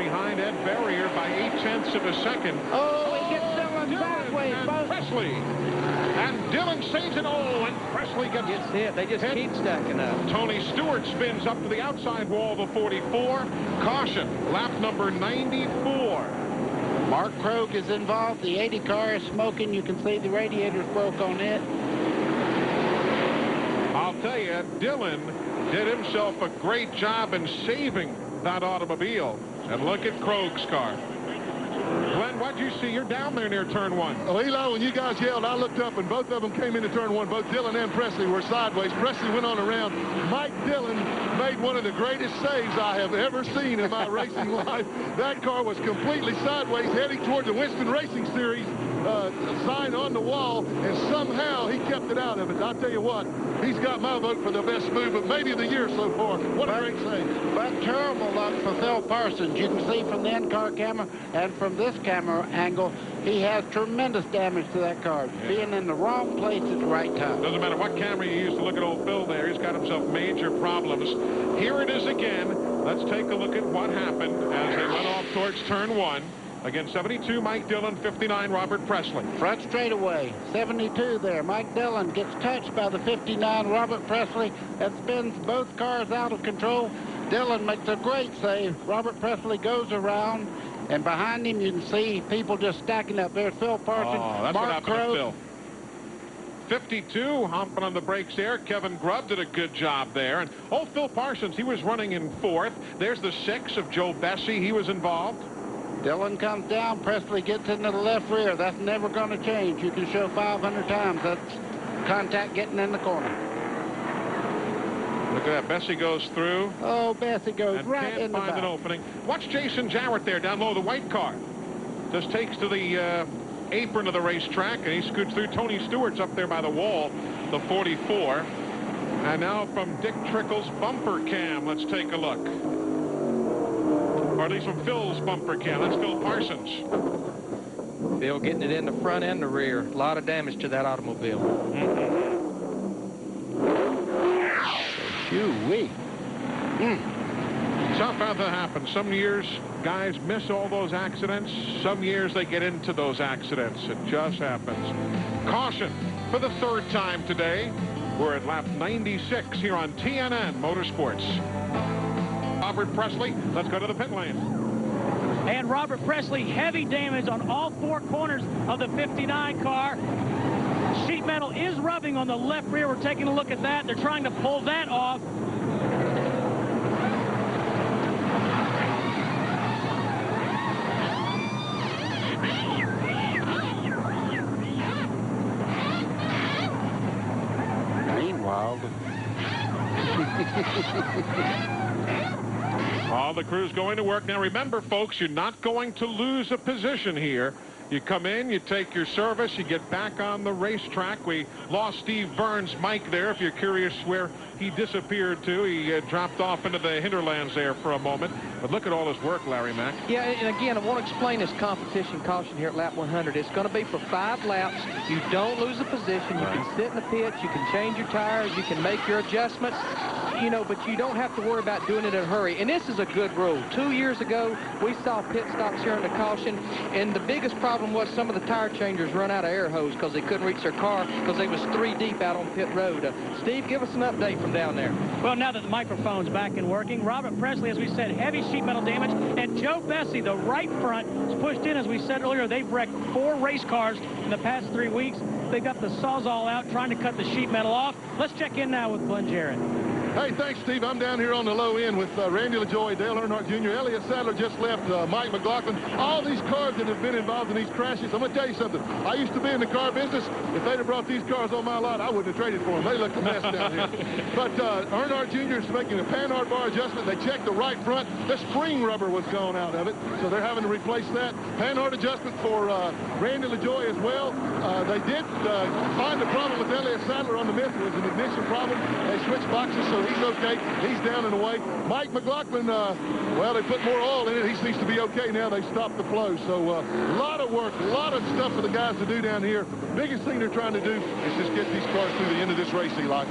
behind Ed Berrier by 0.8 of a second. Oh, he gets Dillon sideways. And Pressley. And Dillon saves it all, and Pressley gets hit. They just keep stacking up. Tony Stewart spins up to the outside wall of the 44. Caution, lap number 94. Mark Krogh is involved. The 80 car is smoking. You can see the radiators broke on it. I'll tell you, Dillon did himself a great job in saving that automobile. And look at Krogh's car. Glenn, what'd you see? You're down there near turn 1. Oh, Eli, when you guys yelled, I looked up, and both of them came into turn 1. Both Dillon and Pressley were sideways. Pressley went on around. Mike Dillon made one of the greatest saves I have ever seen in my racing life. That car was completely sideways, heading toward the Winston Racing Series sign on the wall, and somehow he kept it out of it. I'll tell you what, he's got my vote for the best move of maybe the year so far. What a great save. But terrible luck for Phil Parsons. You can see from the in-car camera and from this camera angle, he has tremendous damage to that car. Being in the wrong place at the right time. Doesn't matter what camera you use to look at old Phil there. He's got himself major problems. Here it is again. Let's take a look at what happened as they went off towards turn 1. Again, 72, Mike Dillon, 59, Robert Pressley. Front straightaway, 72 there. Mike Dillon gets touched by the 59, Robert Pressley, and spins both cars out of control. Dillon makes a great save. Robert Pressley goes around, and behind him you can see people just stacking up. There's Phil Parsons, that's Mark what happened Krogh. to Phil. 52, humping on the brakes there. Kevin Grubb did a good job there. And Phil Parsons, he was running in 4th. There's the 6 of Joe Bessey. He was involved. Dillon comes down. Presley gets into the left rear. That's never going to change. You can show 500 times. That's contact getting in the corner. Look at that. Bessey goes through. Oh, Bessey goes right in the back. And can't find an opening. Watch Jason Jarrett there down low, the white car. Just takes to the apron of the racetrack, and he scoots through. Tony Stewart's up there by the wall, the 44. And now from Dick Trickle's bumper cam, let's take a look. Or at least from Phil's bumper cam. That's Phil Parsons. Phil getting it in the front and the rear. A lot of damage to that automobile. Shoo-wee. Tough how that happens. Some years guys miss all those accidents. Some years they get into those accidents. It just happens. Caution for the 3rd time today. We're at lap 96 here on TNN Motorsports. Robert Pressley, let's go to the pit lane. And Robert Pressley, heavy damage on all 4 corners of the 59 car. Sheet metal is rubbing on the left rear. We're taking a look at that. They're trying to pull that off. Meanwhile, all the crew's going to work. Now remember, folks, you're not going to lose a position here. You come in, you take your service, you get back on the racetrack. We lost Steve Burns' mic there, if you're curious where he disappeared to. He dropped off into the hinterlands there for a moment. But look at all his work, Larry Mack. Yeah, and again, I want to explain this competition caution here at lap 100. It's going to be for 5 laps. You don't lose a position. You can sit in the pits. You can change your tires. You can make your adjustments. You know, but you don't have to worry about doing it in a hurry. And this is a good rule. 2 years ago, we saw pit stops here in the caution, and the biggest problem was some of the tire changers run out of air hose because they couldn't reach their car because they was 3 deep out on pit road. Steve, give us an update from down there. Well, now that the microphone's back and working, Robert Pressley, as we said, heavy sheet metal damage, and Joe Bessey, the right front, is pushed in. As we said earlier, they've wrecked 4 race cars in the past 3 weeks. They got the sawzall out trying to cut the sheet metal off. Let's check in now with Glenn Jarrett. Hey, thanks, Steve. I'm down here on the low end with Randy LaJoie, Dale Earnhardt Jr., Elliott Sadler just left, Mike McLaughlin. All these cars that have been involved in these crashes. I'm going to tell you something. I used to be in the car business. If they'd have brought these cars on my lot, I wouldn't have traded for them. They look a mess down here. But Earnhardt Jr. is making a Panhard bar adjustment. They checked the right front. The spring rubber was gone out of it, so they're having to replace that. Panhard adjustment for Randy LaJoie as well. They did find the problem with Elliott Sadler on the myth. It was an ignition problem. They switched boxes, so he's okay. He's down and away. Mike McLaughlin, well, they put more oil in it. He seems to be okay now. They stopped the flow. So a lot of work, a lot of stuff for the guys to do down here. Biggest thing they're trying to do is just get these cars through the end of this race, Eli.